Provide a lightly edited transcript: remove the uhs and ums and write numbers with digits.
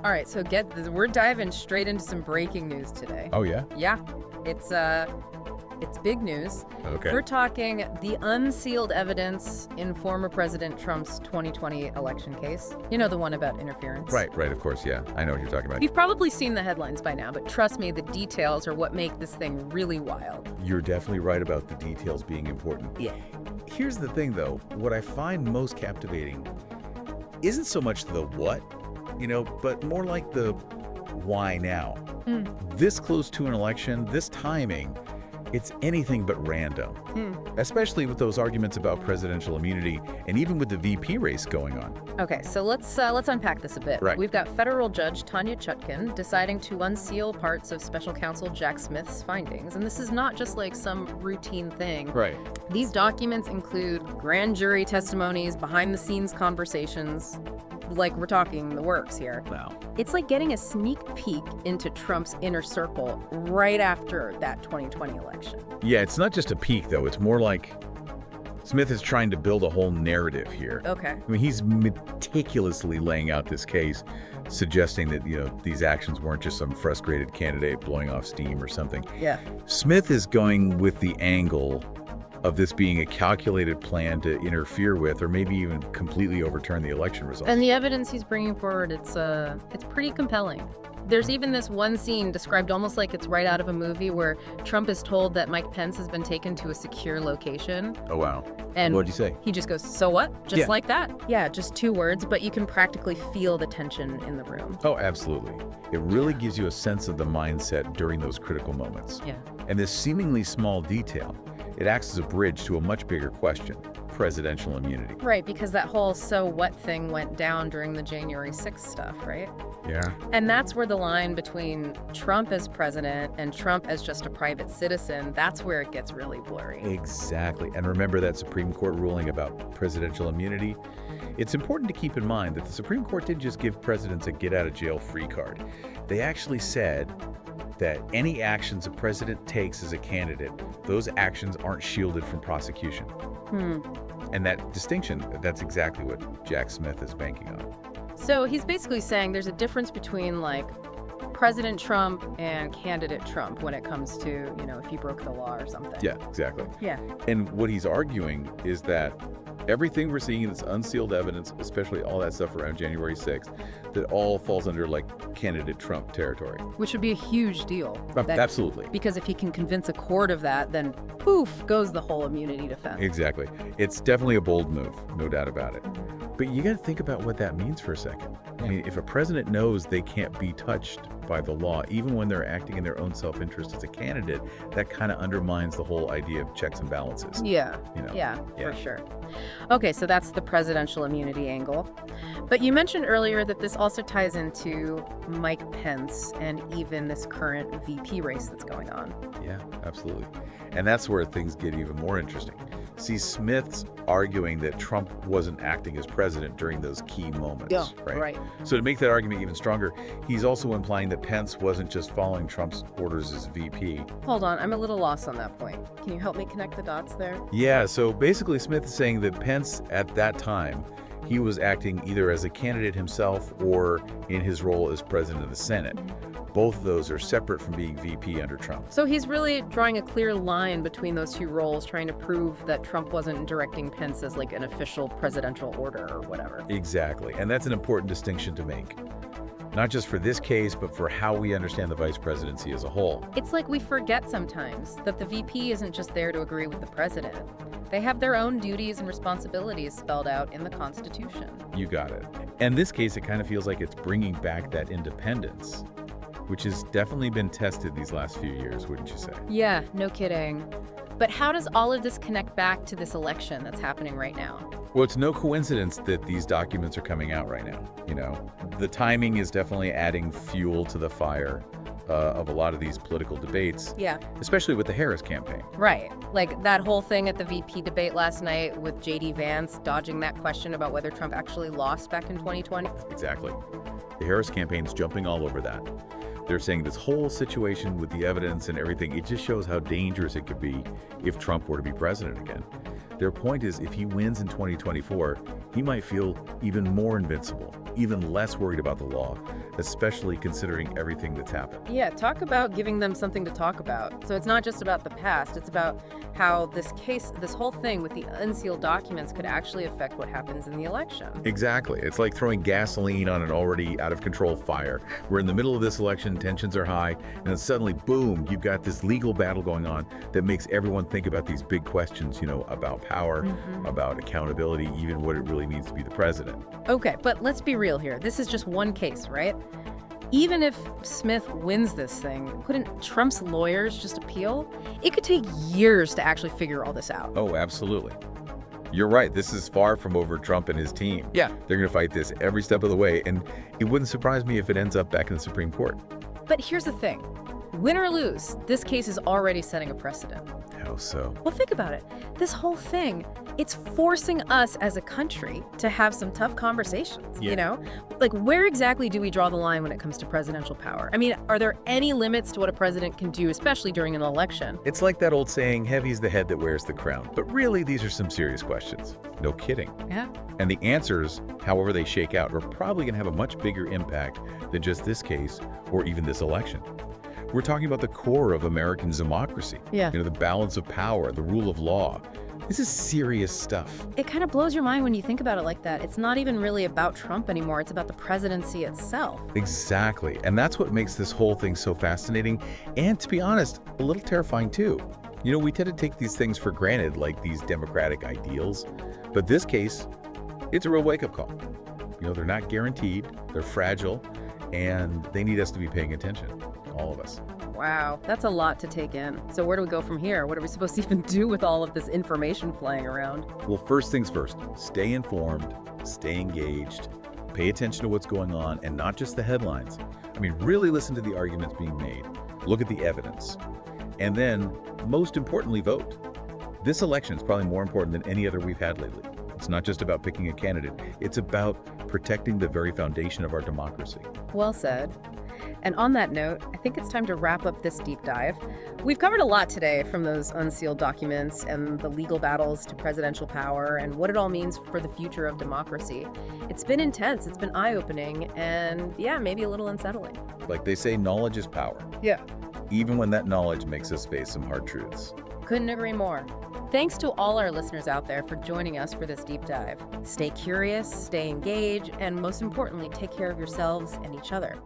All right, so we're diving straight into some breaking news today. Oh, yeah? Yeah, it's big news. Okay. We're talking the unsealed evidence in former President Trump's 2020 election case. You know, the one about interference. Right, of course, yeah. I know what you're talking about. You've probably seen the headlines by now, but trust me, the details are what make this thing really wild. You're definitely right about the details being important. Yeah. Here's the thing, though. What I find most captivating isn't so much the what, but more like the why now. This close to an election, this timing, it's anything but random, especially with those arguments about presidential immunity and even with the VP race going on. Okay, so let's unpack this a bit. Right. We've got federal judge Tanya Chutkan deciding to unseal parts of special counsel Jack Smith's findings. And this is not just like some routine thing. Right. These documents include grand jury testimonies, behind-the-scenes conversations, like we're talking the works here. Wow. It's like getting a sneak peek into Trump's inner circle right after that 2020 election. Yeah, it's not just a peek, though. It's more like Smith is trying to build a whole narrative here. Okay. I mean, he's meticulously laying out this case, suggesting that, these actions weren't just some frustrated candidate blowing off steam or something. Yeah. Smith is going with the angle of this being a calculated plan to interfere with or maybe even completely overturn the election results. And the evidence he's bringing forward, it's pretty compelling. There's even this one scene described almost like it's right out of a movie where Trump is told that Mike Pence has been taken to a secure location. Oh, wow. And what'd you say? He just goes, "So what?" Just Yeah. like that. Yeah, just 2 words, but you can practically feel the tension in the room. Oh, absolutely. It really gives you a sense of the mindset during those critical moments. Yeah. And this seemingly small detail, it acts as a bridge to a much bigger question, presidential immunity. Right, because that whole "so what" thing went down during the January 6th stuff, right? Yeah. And that's where the line between Trump as president and Trump as just a private citizen, that's where it gets really blurry. Exactly. And remember that Supreme Court ruling about presidential immunity? It's important to keep in mind that the Supreme Court didn't just give presidents a get-out-of-jail-free card. They actually said that any actions a president takes as a candidate, those actions aren't shielded from prosecution. And that distinction, that's exactly what Jack Smith is banking on. So he's basically saying there's a difference between like President Trump and candidate Trump when it comes to, if he broke the law or something. Yeah, exactly. Yeah. And what he's arguing is that everything we're seeing in this unsealed evidence, especially all that stuff around January 6th, that all falls under like candidate Trump territory. Which would be a huge deal. Absolutely. Because if he can convince a court of that, then poof goes the whole immunity defense. Exactly. It's definitely a bold move, no doubt about it. But you got to think about what that means for a second. I mean, if a president knows they can't be touched by the law, even when they're acting in their own self-interest as a candidate, that kind of undermines the whole idea of checks and balances. Yeah, yeah, for sure. Okay, so that's the presidential immunity angle. But you mentioned earlier that this also ties into Mike Pence and even this current VP race that's going on. Yeah, absolutely. And that's where things get even more interesting. See, Smith's arguing that Trump wasn't acting as president during those key moments, right? So to make that argument even stronger, he's also implying that Pence wasn't just following Trump's orders as VP. Hold on, I'm a little lost on that point. Can you help me connect the dots there? Yeah, so basically Smith is saying that Pence, at that time, he was acting either as a candidate himself or in his role as president of the Senate. Both of those are separate from being VP under Trump. So he's really drawing a clear line between those 2 roles, trying to prove that Trump wasn't directing Pence as like an official presidential order or whatever. Exactly. And that's an important distinction to make. Not just for this case, but for how we understand the vice presidency as a whole. It's like we forget sometimes that the VP isn't just there to agree with the president. They have their own duties and responsibilities spelled out in the Constitution. You got it. And in this case, it kind of feels like it's bringing back that independence, which has definitely been tested these last few years, wouldn't you say? Yeah, no kidding. But how does all of this connect back to this election that's happening right now? Well, it's no coincidence that these documents are coming out right now. The timing is definitely adding fuel to the fire of a lot of these political debates. Yeah. Especially with the Harris campaign. Right. Like that whole thing at the VP debate last night with J.D. Vance dodging that question about whether Trump actually lost back in 2020. Exactly. The Harris campaign's jumping all over that. They're saying this whole situation with the evidence and everything, it just shows how dangerous it could be if Trump were to be president again. Their point is if he wins in 2024, he might feel even more invincible, even less worried about the law, especially considering everything that's happened. Yeah, talk about giving them something to talk about. So it's not just about the past, it's about how this case, this whole thing with the unsealed documents could actually affect what happens in the election. Exactly. It's like throwing gasoline on an already out-of-control fire. We're in the middle of this election, tensions are high, and then suddenly, boom, you've got this legal battle going on that makes everyone think about these big questions, about power, about accountability, even what it really means to be the president. Okay, but let's be real here. This is just one case, right? Even if Smith wins this thing, couldn't Trump's lawyers just appeal? It could take years to actually figure all this out. Oh, absolutely. You're right. This is far from over Trump and his team. Yeah. They're going to fight this every step of the way, and it wouldn't surprise me if it ends up back in the Supreme Court. But here's the thing. Win or lose, this case is already setting a precedent. How so? Well, think about it. This whole thing, it's forcing us as a country to have some tough conversations, Like, where exactly do we draw the line when it comes to presidential power? I mean, are there any limits to what a president can do, especially during an election? It's like that old saying, heavy's the head that wears the crown. But really, these are some serious questions. No kidding. Yeah. And the answers, however they shake out, are probably going to have a much bigger impact than just this case or even this election. We're talking about the core of American democracy. Yeah. The balance of power, the rule of law. This is serious stuff. It kind of blows your mind when you think about it like that. It's not even really about Trump anymore. It's about the presidency itself. Exactly. And that's what makes this whole thing so fascinating and, to be honest, a little terrifying too. We tend to take these things for granted, like these democratic ideals. But this case, it's a real wake-up call. They're not guaranteed, they're fragile, and they need us to be paying attention. All of us. Wow, that's a lot to take in. So where do we go from here? What are we supposed to even do with all of this information flying around? Well, first things first, stay informed, stay engaged, pay attention to what's going on, and not just the headlines. Really listen to the arguments being made, look at the evidence, and then, most importantly, vote. This election is probably more important than any other we've had lately. It's not just about picking a candidate, it's about protecting the very foundation of our democracy. Well said. And on that note, I think it's time to wrap up this deep dive. We've covered a lot today, from those unsealed documents and the legal battles to presidential power and what it all means for the future of democracy. It's been intense, it's been eye-opening, and maybe a little unsettling. Like they say, knowledge is power. Yeah. Even when that knowledge makes us face some hard truths. Couldn't agree more. Thanks to all our listeners out there for joining us for this deep dive. Stay curious, stay engaged, and most importantly, take care of yourselves and each other.